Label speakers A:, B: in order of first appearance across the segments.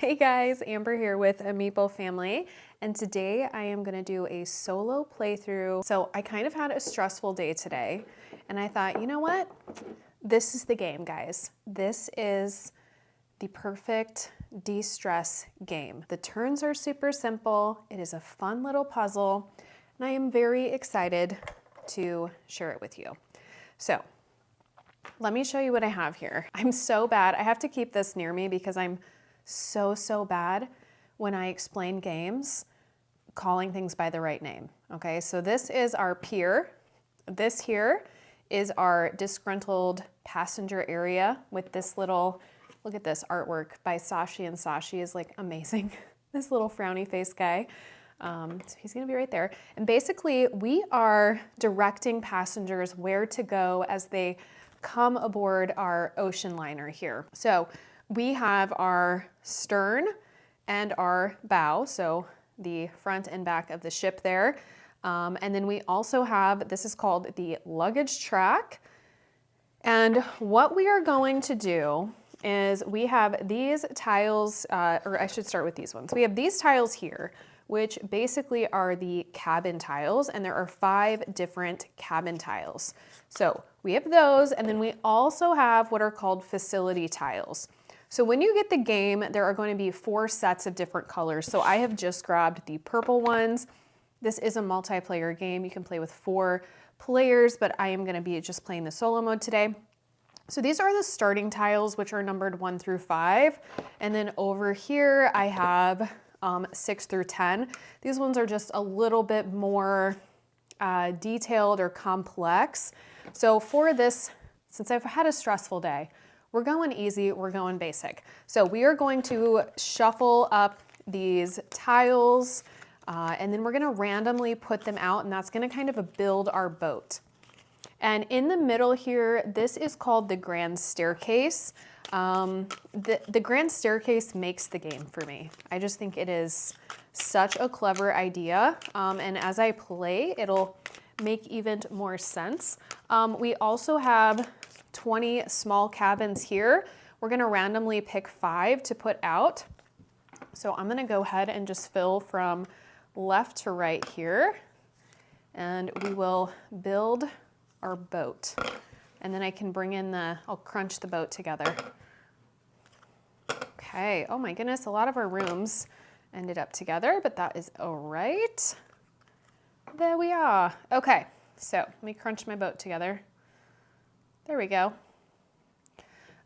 A: Hey guys, Amber here with a Meeple family, and today I am gonna do a solo playthrough. So I kind of had a stressful day today, and I thought, you know what? This is the game, guys. This is the perfect de-stress game. The turns are super simple. It is a fun little puzzle, and I am very excited to share it with you. So let me show you what I have here. I'm so bad. I have to keep this near me because I'm so bad when I explain games, calling things by the right name. Okay, so this is our pier. This here is our disgruntled passenger area with this little, look at this artwork by Sashi, and Sashi is like amazing. This little frowny face guy. So he's gonna be right there. And basically we are directing passengers where to go as they come aboard our ocean liner here. So we have our stern and our bow, so the front and back of the ship there. And then we also have, this is called the luggage track. And what we are going to do is we have these tiles, or I should start with these ones. We have these tiles here, which basically are the cabin tiles, and there are 5 different cabin tiles. So we have those, and then we also have what are called facility tiles. So when you get the game, there are going to be 4 sets of different colors. So I have just grabbed the purple ones. This is a multiplayer game. You can play with 4 players, but I am gonna be just playing the solo mode today. So these are the starting tiles, which are numbered 1 through 5. And then over here, I have 6 through 10. These ones are just a little bit more detailed or complex. So for this, since I've had a stressful day, we're going easy, we're going basic. So we are going to shuffle up these tiles and then we're gonna randomly put them out, and that's gonna kind of build our boat. And in the middle here, this is called the grand staircase. The grand staircase makes the game for me. I just think it is such a clever idea. And as I play, it'll make even more sense. We also have 20 small cabins here. We're gonna randomly pick 5 to put out. So I'm gonna go ahead and just fill from left to right here, and we will build our boat. And then I can bring in I'll crunch the boat together. Okay, oh my goodness, a lot of our rooms ended up together, but that is all right. There we are. Okay, so let me crunch my boat together. There we go.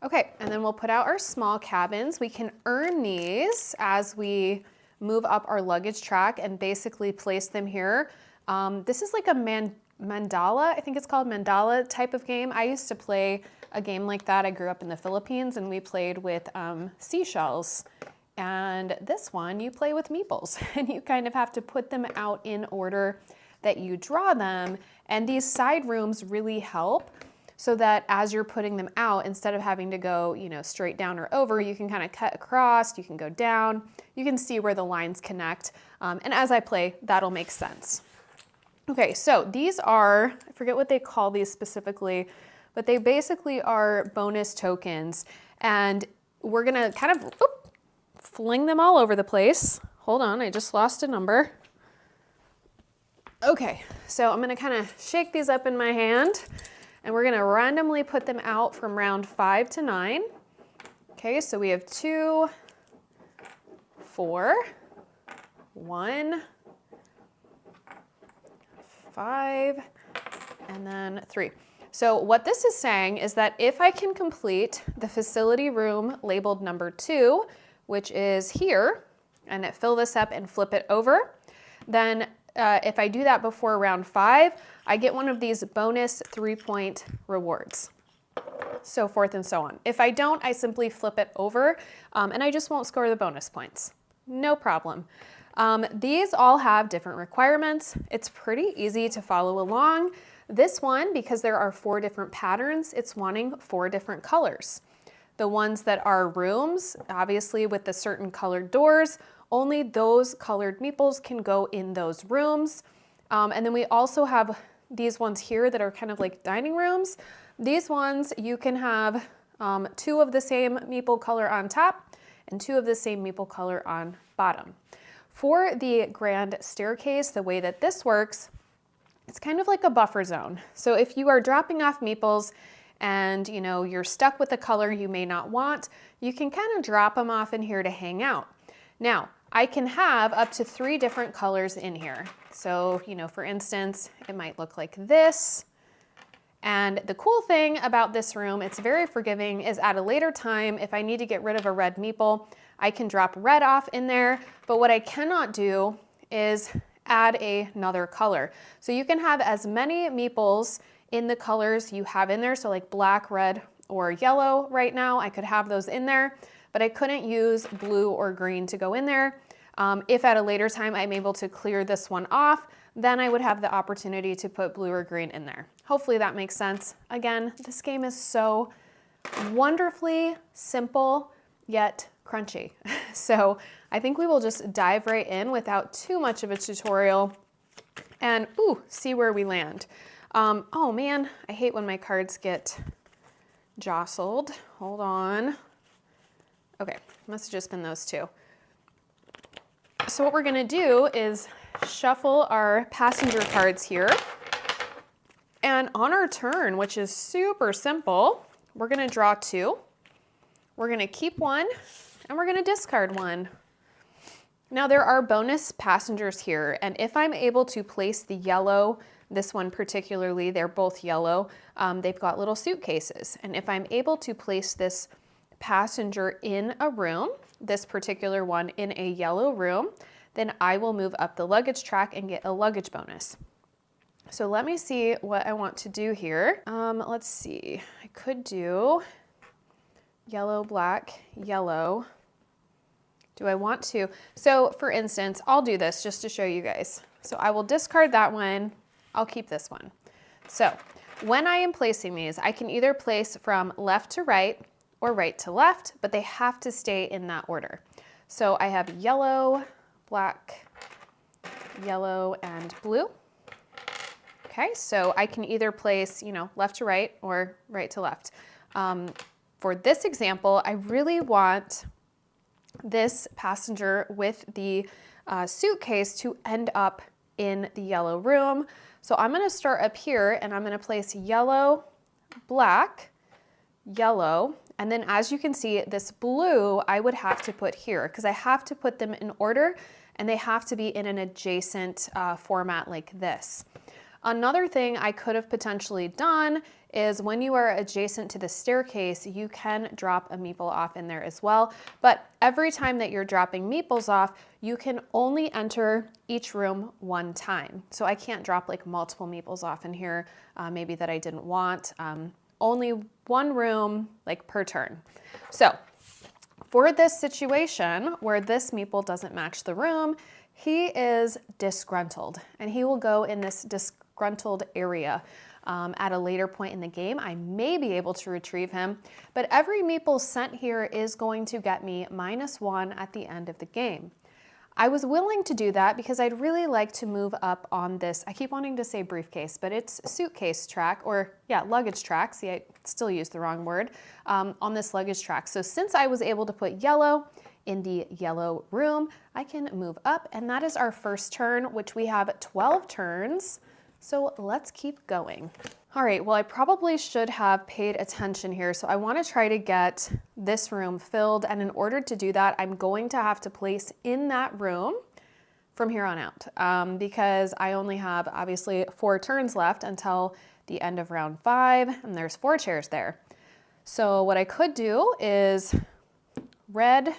A: Okay, and then we'll put out our small cabins. We can earn these as we move up our luggage track and basically place them here. This is like a mandala, I think it's called mandala type of game. I used to play a game like that. I grew up in the Philippines and we played with seashells. And this one, you play with meeples and you kind of have to put them out in order that you draw them. And these side rooms really help so that as you're putting them out, instead of having to go, you know, straight down or over, you can kind of cut across, you can go down, you can see where the lines connect. And as I play, that'll make sense. Okay, so these are, I forget what they call these specifically, but they basically are bonus tokens. And we're gonna kind of fling them all over the place. Hold on, I just lost a number. Okay, so I'm gonna kind of shake these up in my hand, and we're gonna randomly put them out from round 5 to 9. Okay, so we have 2, 4, 1, 5, and then 3. So what this is saying is that if I can complete the facility room labeled number 2, which is here, and fill this up and flip it over, then if I do that before round 5, I get one of these bonus 3-point rewards. So forth and so on. If I don't, I simply flip it over and I just won't score the bonus points. No problem. These all have different requirements. It's pretty easy to follow along. This one, because there are 4 different patterns, it's wanting 4 different colors. The ones that are rooms, obviously with the certain colored doors, only those colored meeples can go in those rooms. And then we also have these ones here that are kind of like dining rooms. These ones, you can have 2 of the same meeple color on top and 2 of the same maple color on bottom. For the grand staircase, the way that this works, it's kind of like a buffer zone. So if you are dropping off meeples and you're stuck with a color you may not want, you can kind of drop them off in here to hang out. Now, I can have up to 3 different colors in here. So, for instance, it might look like this. And the cool thing about this room, it's very forgiving, is at a later time, if I need to get rid of a red meeple, I can drop red off in there. But what I cannot do is add another color. So you can have as many meeples in the colors you have in there. So like black, red, or yellow right now, I could have those in there, but I couldn't use blue or green to go in there. If at a later time I'm able to clear this one off, then I would have the opportunity to put blue or green in there. Hopefully that makes sense. Again, this game is so wonderfully simple, yet crunchy. So I think we will just dive right in without too much of a tutorial and see where we land. Oh man, I hate when my cards get jostled. Hold on. Okay, must have just been those 2. So what we're gonna do is shuffle our passenger cards here. And on our turn, which is super simple, we're gonna draw 2. We're gonna keep 1, and we're gonna discard 1. Now there are bonus passengers here, and if I'm able to place the yellow, this one particularly, they're both yellow, they've got little suitcases. And if I'm able to place this passenger in a room, this particular one in a yellow room, then I will move up the luggage track and get a luggage bonus. So let me see what I want to do here. Let's see, I could do yellow, black, yellow. Do I want to? So for instance, I'll do this just to show you guys. So I will discard that one. I'll keep this one. So when I am placing these, I can either place from left to right or right to left, but they have to stay in that order. So I have yellow, black, yellow, and blue. Okay, so I can either place, left to right or right to left. For this example, I really want this passenger with the suitcase to end up in the yellow room. So I'm gonna start up here and I'm gonna place yellow, black, yellow, and then as you can see, this blue I would have to put here because I have to put them in order and they have to be in an adjacent format like this. Another thing I could have potentially done is when you are adjacent to the staircase, you can drop a meeple off in there as well. But every time that you're dropping meeples off, you can only enter each room 1 time. So I can't drop like multiple meeples off in here, maybe that I didn't want. Only 1 room like per turn. So for this situation where this meeple doesn't match the room, he is disgruntled and he will go in this disgruntled area. At a later point in the game, I may be able to retrieve him, but every meeple sent here is going to get me -1 at the end of the game. I was willing to do that because I'd really like to move up on this, I keep wanting to say briefcase, but it's suitcase track, or yeah, luggage track, see I still use the wrong word, on this luggage track. So since I was able to put yellow in the yellow room, I can move up, and that is our first turn, which we have 12 turns. So let's keep going. All right, well, I probably should have paid attention here. So I want to try to get this room filled. And in order to do that, I'm going to have to place in that room from here on out because I only have obviously 4 turns left until the end of round 5. And there's 4 chairs there. So what I could do is red.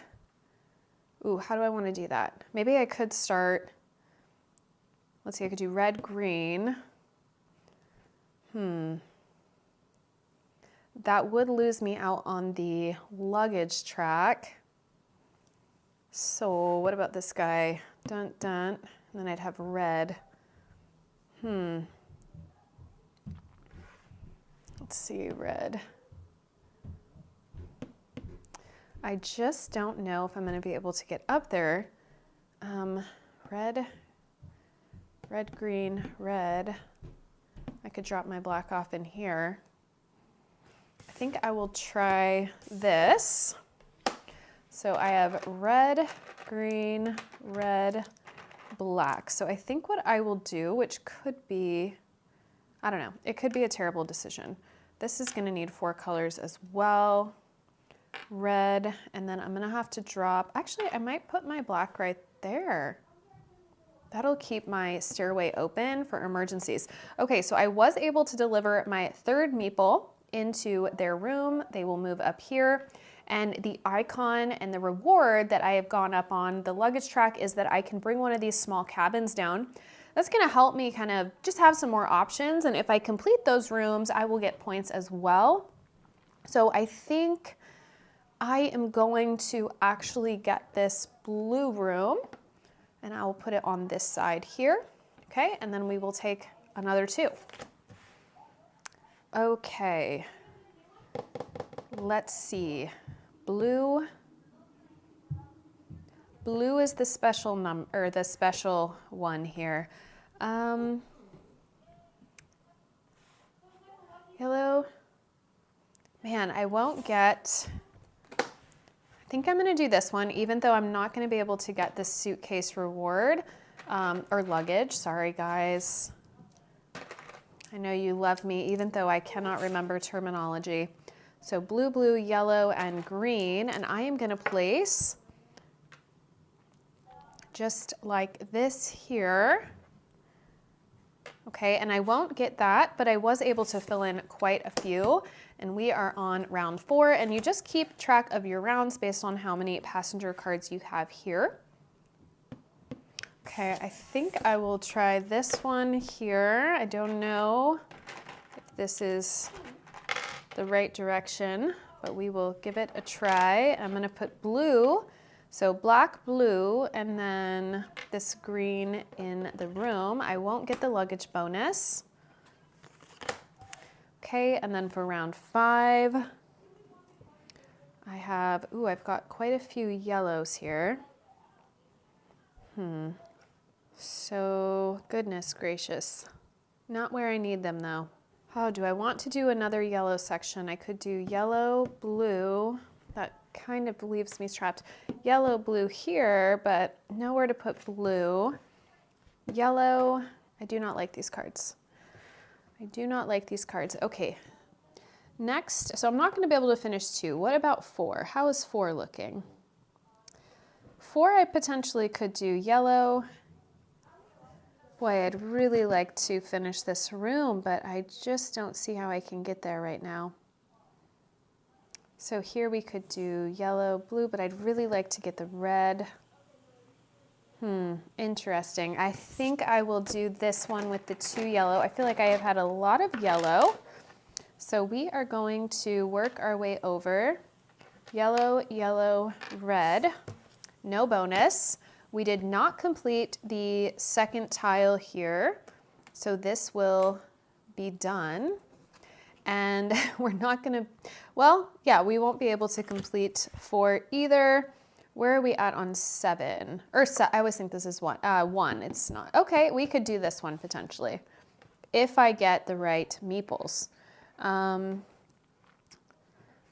A: Ooh, how do I want to do that? Maybe I could start. Let's see, I could do red, green. That would lose me out on the luggage track. So what about this guy? Dun, dun. And then I'd have red. Let's see, red. I just don't know if I'm going to be able to get up there. Red, green, red. I could drop my black off in here. I think I will try this. So I have red, green, red, black. So I think what I will do, which could be, I don't know, it could be a terrible decision. This is gonna need 4 colors as well. Red, and then I'm gonna have to drop, actually I might put my black right there. That'll keep my stairway open for emergencies. Okay, so I was able to deliver my 3rd Meeple into their room. They will move up here. And the icon and the reward that I have gone up on the luggage track is that I can bring one of these small cabins down. That's gonna help me kind of just have some more options. And if I complete those rooms, I will get points as well. So I think I am going to actually get this blue room, and I will put it on this side here. Okay, and then we will take another 2. Okay, let's see. Blue is the special or the special one here. Yellow, man, I won't get, I think I'm gonna do this one, even though I'm not gonna be able to get this suitcase reward, or luggage, sorry guys. I know you love me, even though I cannot remember terminology. So blue, blue, yellow, and green, and I am gonna place just like this here. Okay, and I won't get that, but I was able to fill in quite a few, and we are on round 4, and you just keep track of your rounds based on how many passenger cards you have here. Okay, I think I will try this one here. I don't know if this is the right direction, but we will give it a try. I'm gonna put blue, so black, blue, and then this green in the room. I won't get the luggage bonus. Okay, and then for round 5, I have, ooh, I've got quite a few yellows here. So, goodness gracious. Not where I need them though. Oh, do I want to do another yellow section? I could do yellow, blue. That kind of leaves me trapped. Yellow, blue here, but nowhere to put blue. Yellow, I do not like these cards. I do not like these cards. Okay, next, so I'm not gonna be able to finish 2. What about 4? How is 4 looking? 4, I potentially could do yellow. Boy, I'd really like to finish this room, but I just don't see how I can get there right now. So here we could do yellow, blue, but I'd really like to get the red. Interesting. I think I will do this one with the 2 yellow. I feel like I have had a lot of yellow. So we are going to work our way over. Yellow, yellow, red. No bonus. We did not complete the second tile here, so this will be done. And we're not gonna, well, yeah, we won't be able to complete 4 either. Where are we at on 7? Or I always think this is 1. 1, it's not. Okay, we could do this one potentially, if I get the right meeples.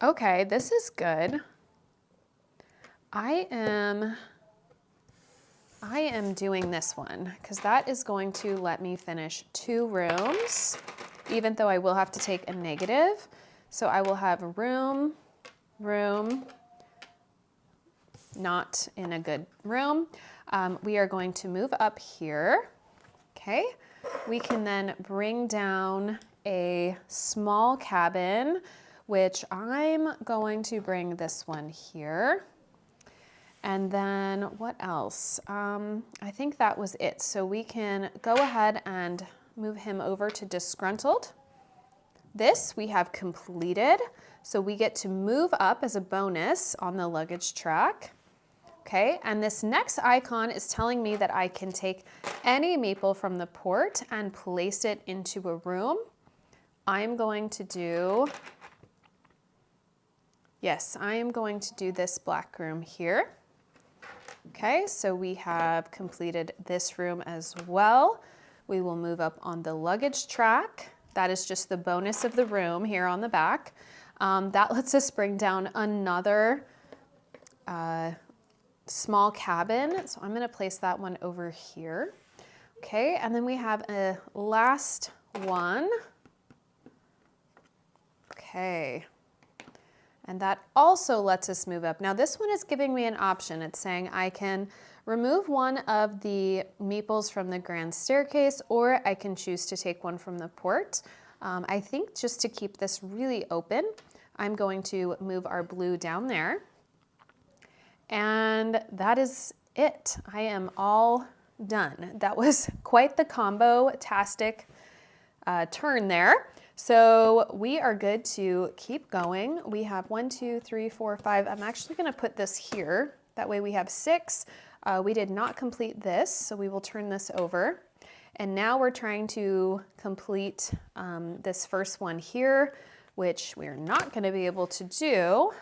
A: Okay, this is good. I am doing this one because that is going to let me finish 2 rooms, even though I will have to take a negative. So I will have room, room, not in a good room. We are going to move up here. Okay, we can then bring down a small cabin, which I'm going to bring this one here. And then what else? I think that was it. So we can go ahead and move him over to disgruntled. This we have completed. So we get to move up as a bonus on the luggage track. Okay, and this next icon is telling me that I can take any meeple from the port and place it into a room. I'm going to do, yes, I am going to do this black room here. Okay, so we have completed this room as well. We will move up on the luggage track. That is just the bonus of the room here on the back. That lets us bring down another small cabin. So I'm going to place that one over here. Okay, and then we have a last one. Okay. And that also lets us move up. Now this one is giving me an option. It's saying I can remove one of the meeples from the grand staircase, or I can choose to take one from the port. I think just to keep this really open, I'm going to move our blue down there. And that is it. I am all done. That was quite the combo-tastic turn there. So we are good to keep going. We have 1, 2, 3, 4, 5. I'm actually going to put this here. That way we have 6. We did not complete this, so we will turn this over. And now we're trying to complete this first one here, which we're not going to be able to do,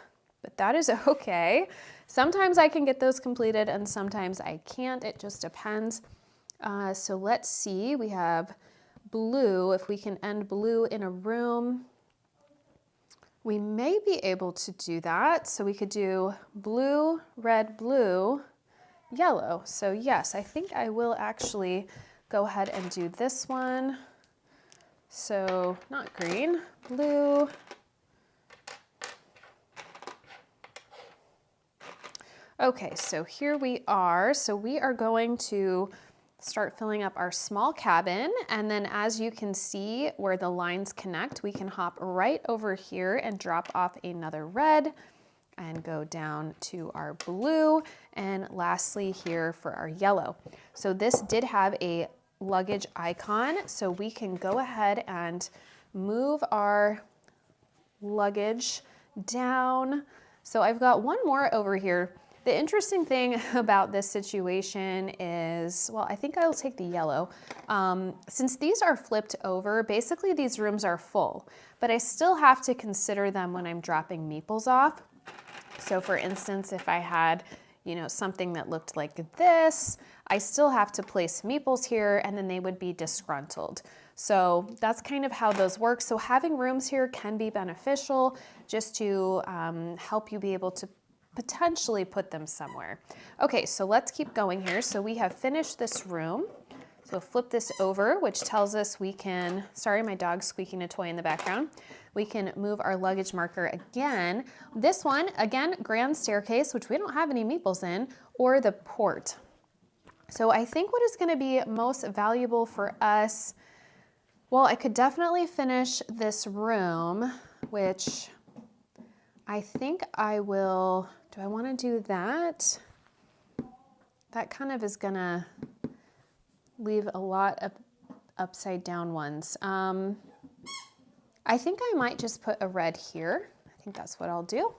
A: but that is okay. Sometimes I can get those completed and sometimes I can't. It just depends. So let's see. We have blue. If we can end blue in a room, we may be able to do that. So we could do blue, red, blue, yellow. So yes, I think I will actually go ahead and do this one. So not green, blue. Okay, so here we are. So we are going to start filling up our small cabin, and then as you can see where the lines connect, we can hop right over here and drop off another red and go down to our blue, and lastly here for our yellow. So this did have a luggage icon, so we can go ahead and move our luggage down. So I've got one more over here. The interesting thing about this situation is, well, I think I'll take the yellow. Since these are flipped over, basically these rooms are full, but I still have to consider them when I'm dropping meeples off. So for instance, if I had, you know, something that looked like this, I still have to place meeples here and then they would be disgruntled. So that's kind of how those work. So having rooms here can be beneficial just to help you be able to potentially put them somewhere. Okay, so let's keep going here. So we have finished this room. So flip this over, which tells us we can, sorry, my dog's squeaking a toy in the background. We can move our luggage marker again. This one, again, grand staircase, which we don't have any meeples in, or the port. So I think what is gonna be most valuable for us, well, I could definitely finish this room, which I think I will. Do I want to do that? That kind of is gonna leave a lot of upside down ones. I think I might just put a red here. I think that's what I'll do.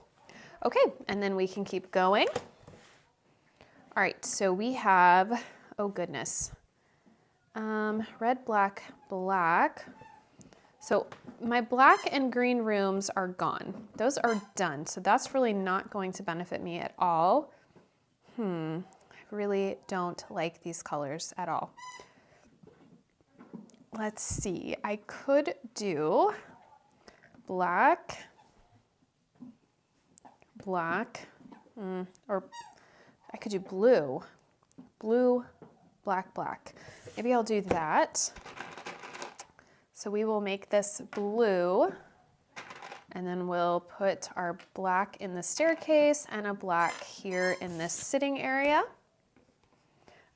A: Okay, and then we can keep going. All right, so we have, oh goodness, red, black, black. So my black and green rooms are gone. Those are done. So that's really not going to benefit me at all. I really don't like these colors at all. Let's see. I could do black, black, or I could do blue, blue, black, black. Maybe I'll do that. So we will make this blue, and then we'll put our black in the staircase and a black here in this sitting area.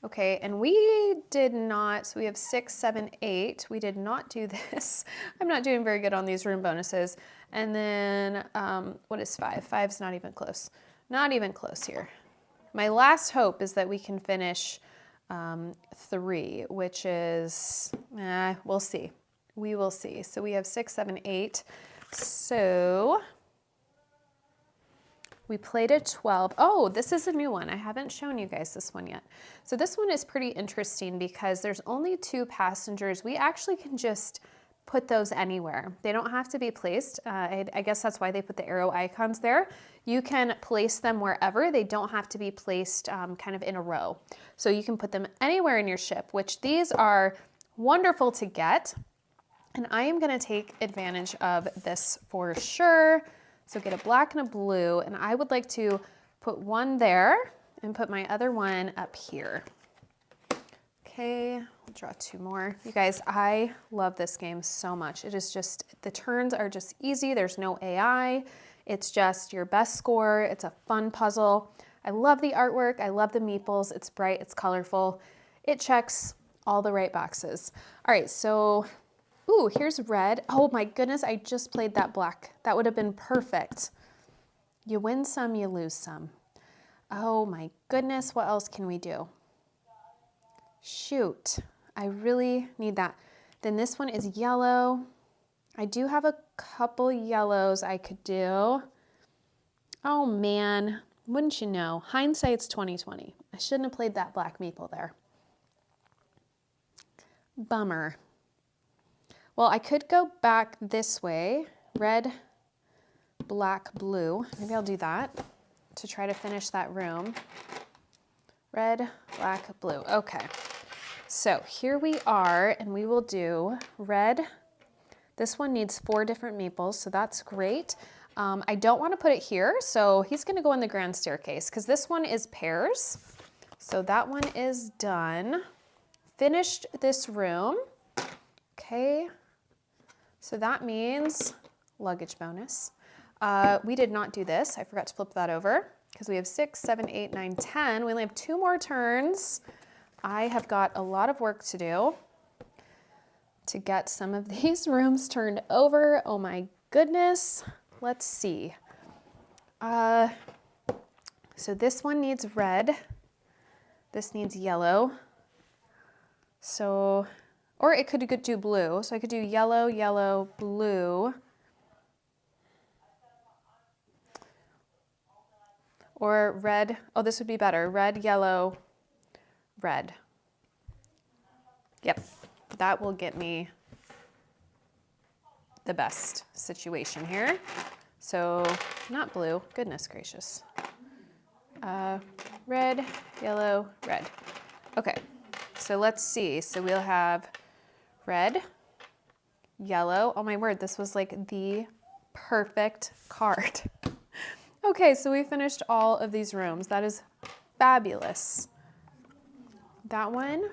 A: Okay, and we did not, so we have 6, 7, 8. We did not do this. I'm not doing very good on these room bonuses. And then, what is 5? 5's not even close. Not even close here. My last hope is that we can finish 3, which is, we'll see. We will see. So we have 6, 7, 8. So we played a 12. Oh, this is a new one. I haven't shown you guys this one yet. So this one is pretty interesting because there's only 2 passengers. We actually can just put those anywhere. They don't have to be placed. I guess that's why they put the arrow icons there. You can place them wherever. They don't have to be placed kind of in a row. So you can put them anywhere in your ship, which these are wonderful to get. And I am gonna take advantage of this for sure. So get a black and a blue, and I would like to put one there and put my other one up here. Okay, I'll draw two more. You guys, I love this game so much. It is just, the turns are just easy. There's no AI. It's just your best score. It's a fun puzzle. I love the artwork. I love the meeples. It's bright, it's colorful. It checks all the right boxes. All right, so, ooh, here's red. Oh my goodness, I just played that black. That would have been perfect. You win some, you lose some. Oh my goodness, what else can we do? Shoot, I really need that. Then this one is yellow. I do have a couple yellows I could do. Oh man, wouldn't you know? Hindsight's 20/20. I shouldn't have played that black meeple there. Bummer. Well, I could go back this way. Red, black, blue. Maybe I'll do that to try to finish that room. Red, black, blue. Okay. So here we are, and we will do red. This one needs 4 different meeples, so that's great. I don't want to put it here, so he's going to go in the grand staircase because this one is pairs. So that one is done. Finished this room. Okay. So that means luggage bonus. We did not do this. I forgot to flip that over because we have 6, 7, 8, 9, 10. We only have 2 more turns. I have got a lot of work to do to get some of these rooms turned over. Oh my goodness. Let's see. So this one needs red. This needs yellow. So, or it could do blue. So I could do yellow, yellow, blue. Or red. Oh, this would be better. Red, yellow, red. Yep, that will get me the best situation here. So not blue, goodness gracious. Red, yellow, red. Okay, so let's see. So we'll have red, yellow. Oh my word, this was like the perfect card. Okay, so we finished all of these rooms. That is fabulous. That one.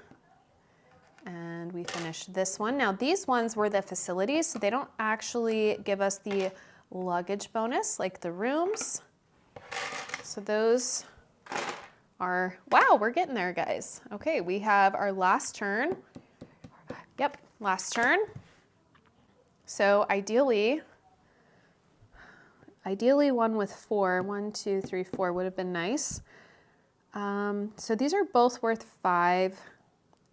A: And we finished this one. Now these ones were the facilities, so they don't actually give us the luggage bonus like the rooms. So those are, wow, we're getting there, guys. Okay, we have our last turn. Yep, last turn. So ideally one with 4, 1, 2, 3, 4 would have been nice. So these are both worth 5.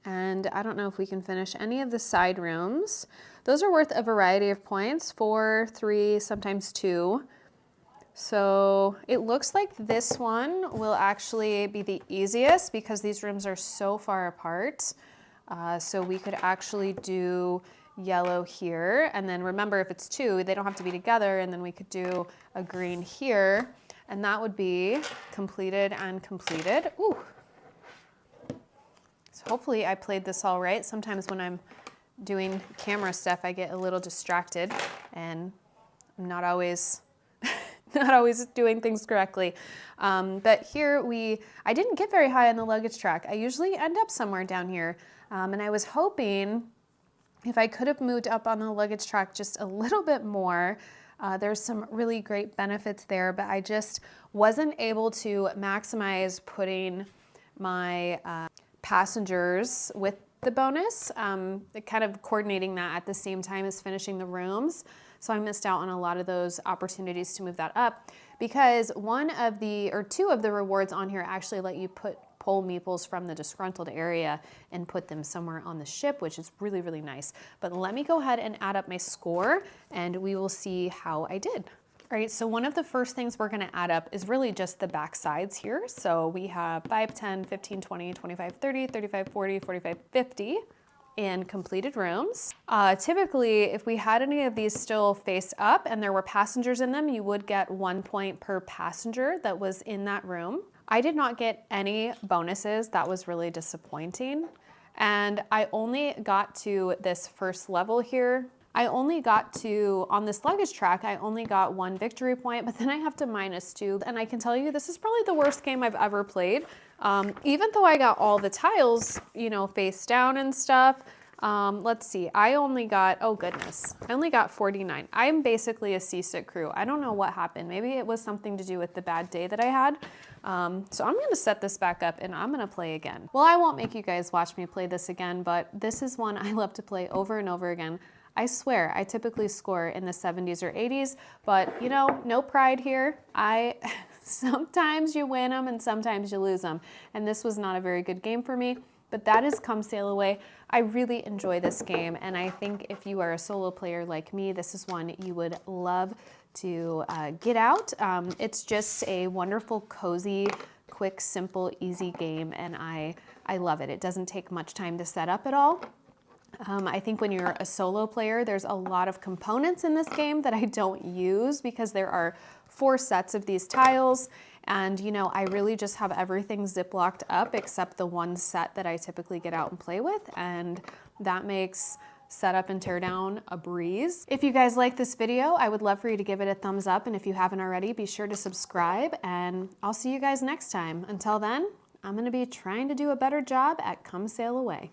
A: And I don't know if we can finish any of the side rooms. Those are worth a variety of points, 4, 3, sometimes 2. So it looks like this one will actually be the easiest because these rooms are so far apart. So we could actually do yellow here. And then remember, if it's 2, they don't have to be together. And then we could do a green here. And that would be completed and completed. Ooh. So hopefully I played this all right. Sometimes when I'm doing camera stuff, I get a little distracted and I'm not always doing things correctly. But here I didn't get very high on the luggage track. I usually end up somewhere down here. And I was hoping if I could have moved up on the luggage track just a little bit more. There's some really great benefits there, but I just wasn't able to maximize putting my passengers with the bonus, kind of coordinating that at the same time as finishing the rooms. So I missed out on a lot of those opportunities to move that up because 2 of the rewards on here actually let you pull meeples from the disgruntled area and put them somewhere on the ship, which is really, really nice. But let me go ahead and add up my score and we will see how I did. All right, so one of the first things we're gonna add up is really just the back sides here. So we have 5, 10, 15, 20, 25, 30, 35, 40, 45, 50 in completed rooms. Typically, if we had any of these still face up and there were passengers in them, you would get 1 point per passenger that was in that room. I did not get any bonuses. That was really disappointing. And I only got to this first level here I only got to, on this luggage track, I only got 1 victory point, but then I have to -2. And I can tell you, this is probably the worst game I've ever played. Even though I got all the tiles, you know, face down and stuff. Let's see, I only got, oh goodness, I only got 49. I'm basically a seasick crew. I don't know what happened. Maybe it was something to do with the bad day that I had. So I'm gonna set this back up and I'm gonna play again. Well, I won't make you guys watch me play this again, but this is one I love to play over and over again. I swear, I typically score in the 70s or 80s, but you know, no pride here. Sometimes you win them and sometimes you lose them. And this was not a very good game for me. But that is Come Sail Away. I really enjoy this game, and I think if you are a solo player like me, this is one you would love to get out. It's just a wonderful, cozy, quick, simple, easy game, and I love it. It doesn't take much time to set up at all. I think when you're a solo player, there's a lot of components in this game that I don't use because there are 4 sets of these tiles. And you know, I really just have everything ziplocked up except the 1 set that I typically get out and play with. And that makes setup and tear down a breeze. If you guys like this video, I would love for you to give it a thumbs up. And if you haven't already, be sure to subscribe and I'll see you guys next time. Until then, I'm gonna be trying to do a better job at Come Sail Away.